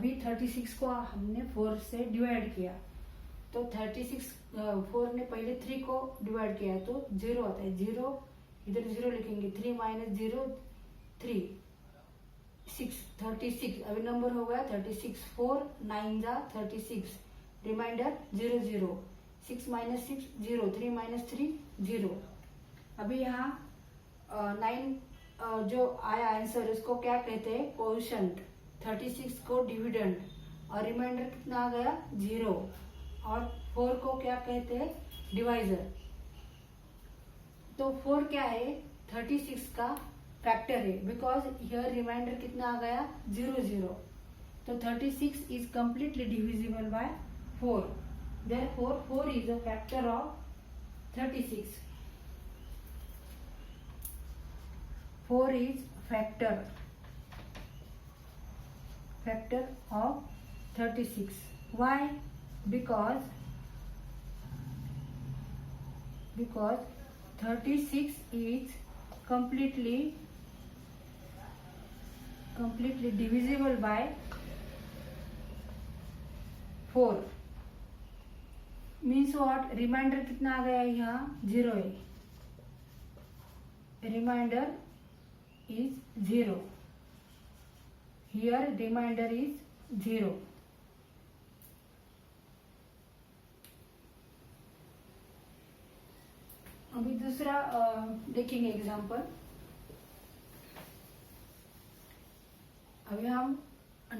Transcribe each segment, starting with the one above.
अभी 36 को हमने 4 से डिवाइड किया, तो 36 4 ने पहले 3 को डिवाइड किया तो 0 आता है, 0 इधर 0 लिखेंगे, 3 माइनस 0 3 6 36। अभी नंबर हो गया 36, 4 9 जा 36, रिमाइंडर 0 0, 6 माइनस 6 0, 3 माइनस 3 0। अभी यहाँ 9 जो आया आंसर उसको क्या कहते हैं, कोशंट। 36 को डिविडेंड, और रिमाइंडर कितना आ गया 0, और 4 को क्या कहते हैं, डिवाइजर। तो 4 क्या है, 36 का फैक्टर है, बिकॉज हियर रिमाइंडर कितना आ गया 0 0। तो 36 is completely divisible by 4, therefore 4 is a factor of 36। 4 is factor of 36। Why? Because 36 is completely divisible by 4। Means what, reminder कितना आ गया यहाँ 0 है, reminder is 0, here remainder is 0। अभी दूसरा देखेंगे एग्जांपल। अभी हम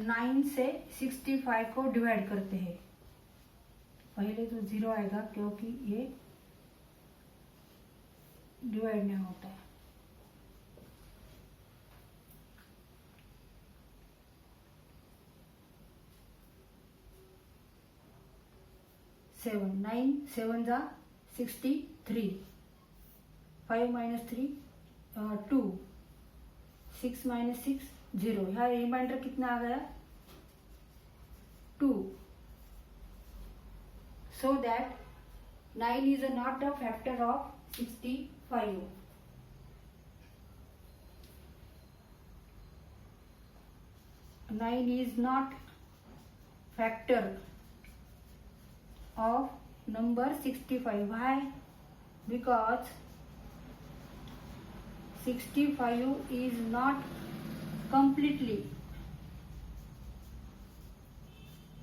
9 से 65 को डिवाइड करते हैं। पहले तो 0 आएगा क्योंकि ये डिवाइड नहीं होता है। 7 9 7 जा 63, 5 माइनस 3 2, 6 माइनस 6 0। यहाँ रिमाइंडर कितना आ गया 2। So that 9 is not a factor of 65। Nine is not factor of number 65। Why? Because 65 is not completely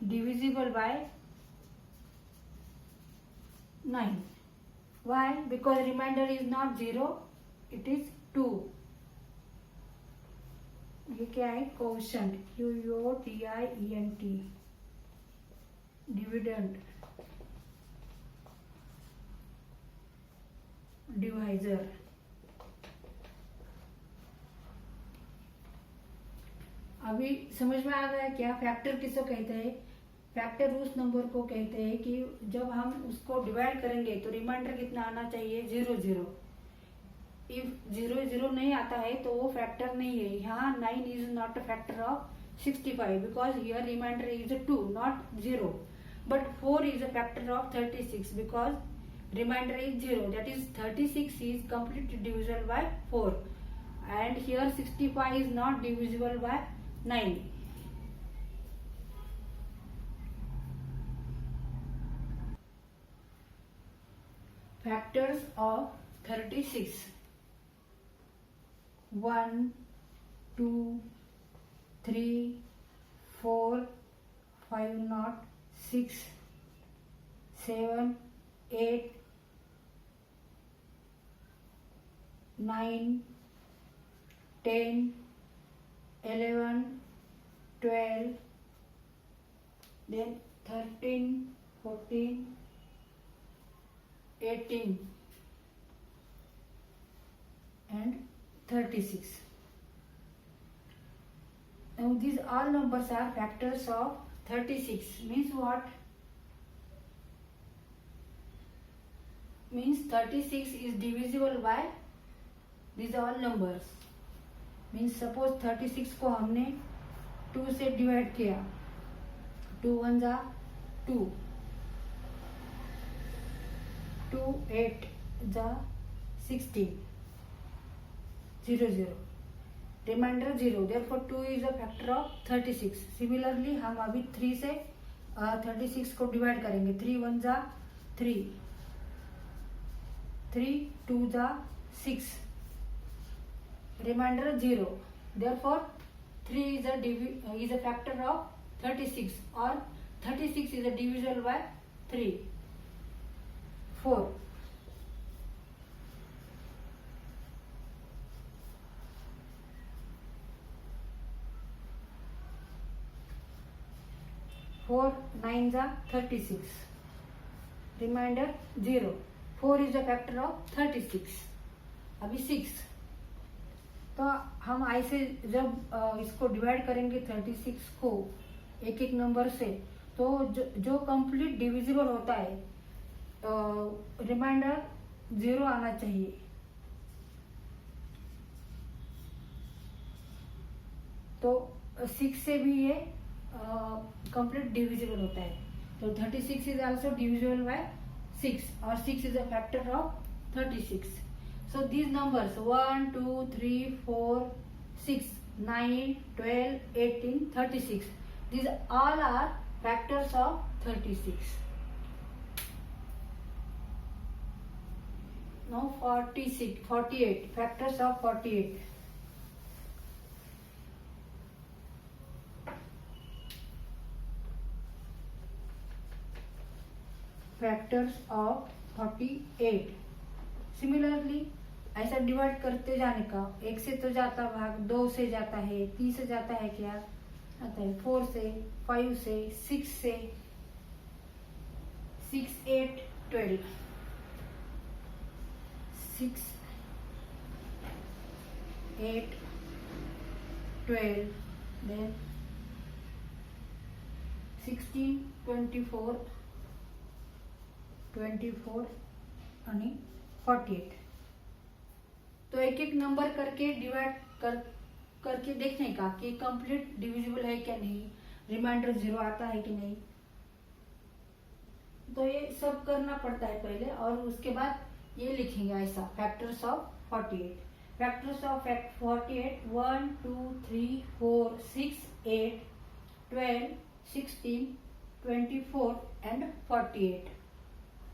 divisible by 9। Why? Because remainder is not 0, it is 2। ये क्या है, कोशंट, QUOTIENT, डिविडेंड, डिवाइजर। अभी समझ में आ गया क्या factor किसको कहते हैं। फैक्टर उस नंबर को कहते हैं कि जब हम उसको डिवाइड करेंगे तो रिमाइंडर कितना आना चाहिए 0 0। इफ 0 0 नहीं आता है तो वो फैक्टर नहीं है। यहाँ 9 is not a factor of 65 because here reminder is 2 not 0, but 4 is a factor of 36 because remainder is 0, that is 36 is completely divisible by 4, and here 65 is not divisible by 9। Factors of 36: 1 2 3 4 5 not 6 7 8 9 10 11 12, then 13 14 18 and 36. Now these all numbers are factors of 36. Means what? Means 36 is divisible by these all numbers। Means suppose 36 को हमने 2 से divide किया, 2 1 जा 2, 2 8 जा 16 0 0। Reminder 0, therefore 2 is a factor of 36. Similarly हम अभी 3 से 36 को डिवाइड करेंगे. 3 1 जा 3, 3 2 जा 6, reminder 0, therefore 3 is a factor of 36 or 36 is a divisible by 3. 4, 4 9 जा 36, reminder 0. 4 is a factor of 36. अभी 6, तो हम ऐसे जब इसको डिवाइड करेंगे 36 को एक एक नंबर से, तो जो कंप्लीट डिविजिबल होता है रिमाइंडर 0 आना चाहिए. तो 6 से भी ये कंप्लीट डिविजिबल होता है. तो 36 इज आल्सो डिविजिबल बाय 6 और 6 is a factor of 36. So these numbers 1, 2, 3, 4, 6, 9, 12, 18, 36. These all are factors of 36. Now 46, 48, factors of 48. Factors of 48. Similarly ऐसा डिवाइड करते जाने का. 1 से तो जाता भाग, 2 से जाता है, 3 से जाता है, क्या आता है 4 से, 5 से, 6 से, 6 8 12, 6 8 12, then 16 24 24 आणि 48. तो एक एक नंबर करके डिवाइड करके देखने का कि कंप्लीट डिविजिबल है क्या नहीं, रिमाइंडर 0 आता है कि नहीं. तो ये सब करना पड़ता है पहले, और उसके बाद ये लिखेंगे ऐसा factors of 48. Factors of 48 1 2 3 4 6 8 12 16 24 and 48.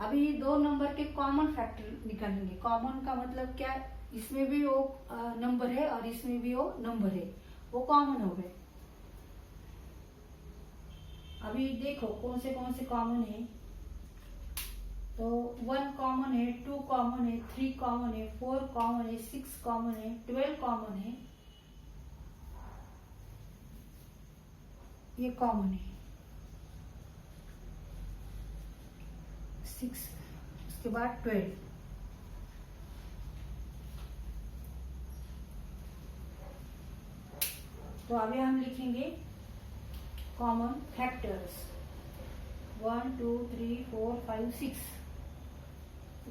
अभी ये दो नंबर के कॉमन फैक्टर निकालेंगे. कॉमन का मतलब क्या, इसमें भी वो नंबर है और इसमें भी वो नंबर है, वो कॉमन हो गए. अभी देखो कौन से कॉमन है. तो 1 कॉमन है, 2 कॉमन है, 3 कॉमन है, 4 कॉमन है, 6 कॉमन है, 12 कॉमन है, ये कॉमन है. 6, उसके बाद 12. तो अभी हम लिखेंगे common factors. 1 2 3 4 5 6,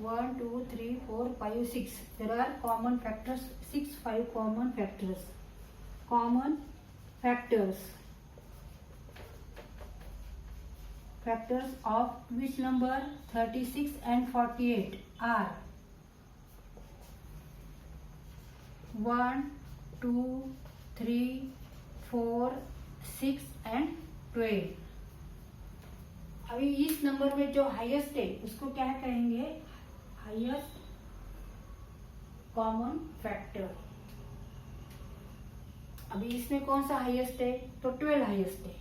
1 2 3 4 5 6. There are common factors 6 5 common factors. Common factors. Factors of which number 36 and 48 are 1 2 3 4 6 and 12. अभी इस नंबर में जो हाईएस्ट है उसको क्या कहेंगे, हाईएस्ट कॉमन फैक्टर. अभी इसमें कौन सा हाईएस्ट है, तो 12 हाईएस्ट है.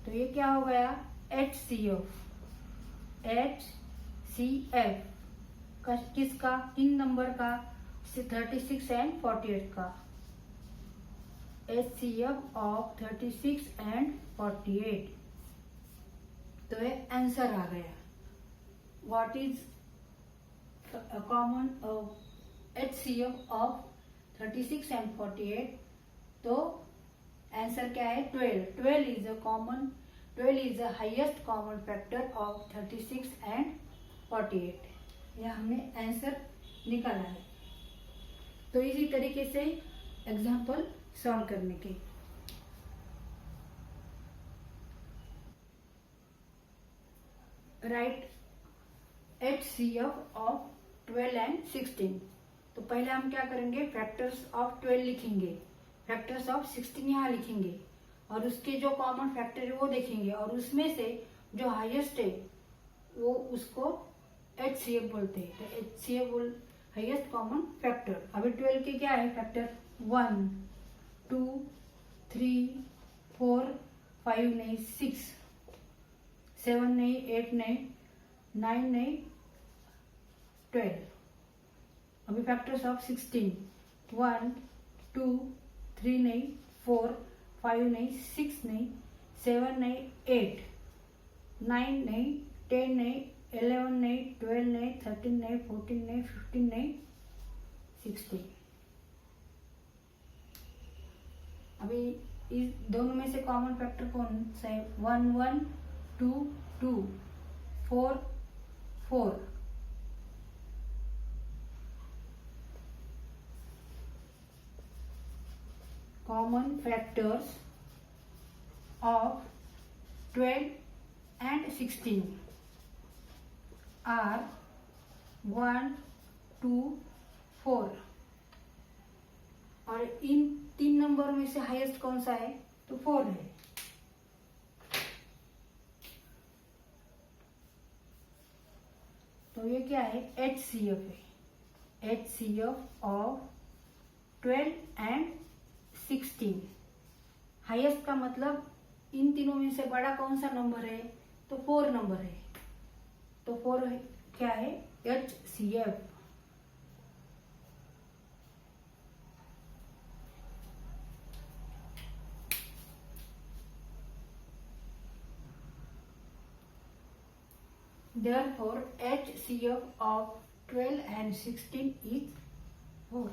तो ये क्या हो गया, HCF. HCF का किसका, इन नंबर का 36 एंड 48 का. HCF of 36 and 48. तो एक आंसर आ गया. What is common HCF of 36 and 48. तो आंसर क्या है, 12. 12 is a common, 12 is the highest common factor of 36 and 48. यह हमने आंसर निकाला है. तो इसी तरीके से एग्जाम्पल सॉल्व करने के. Right HCF of 12 and 16. तो पहले हम क्या करेंगे, फैक्टर्स ऑफ 12 लिखेंगे, फैक्टर्स ऑफ 16 यहाँ लिखेंगे और उसके जो कॉमन फैक्टर है वो देखेंगे और उसमें से जो हाईएस्ट है वो उसको HCF बोलते हैं। तो HCF बोल हाईएस्ट कॉमन फैक्टर। अभी 12 के क्या है फैक्टर, 1 2 3 4 5 नहीं, 6 7 नहीं, 8 नहीं, 9 नहीं, 12। अभी फैक्टर्स ऑफ 16, 1 2 3 नहीं, 4 5 नहीं, 6 नहीं, 7 नहीं, 8 9 नहीं, 10 नहीं, 11 नहीं, 12 नहीं, 13 नहीं, 14 नहीं, 15 नहीं, 16। अभी इस दोनों में से कॉमन फैक्टर कौन सा है, 1 1 2 2 4 4। Common factors of 12 and 16 are 1 2 4। और इन 3 नंबर में से हाईएस्ट कौन सा है, तो 4 है। तो ये क्या है, HCF है, HCF ऑफ 12 एंड 16। हाईएस्ट का मतलब इन तीनों में से बड़ा कौन सा नंबर है, तो 4 नंबर है। तो 4 क्या है, HCF। Therefore, HCF of 12 and 16 is 4।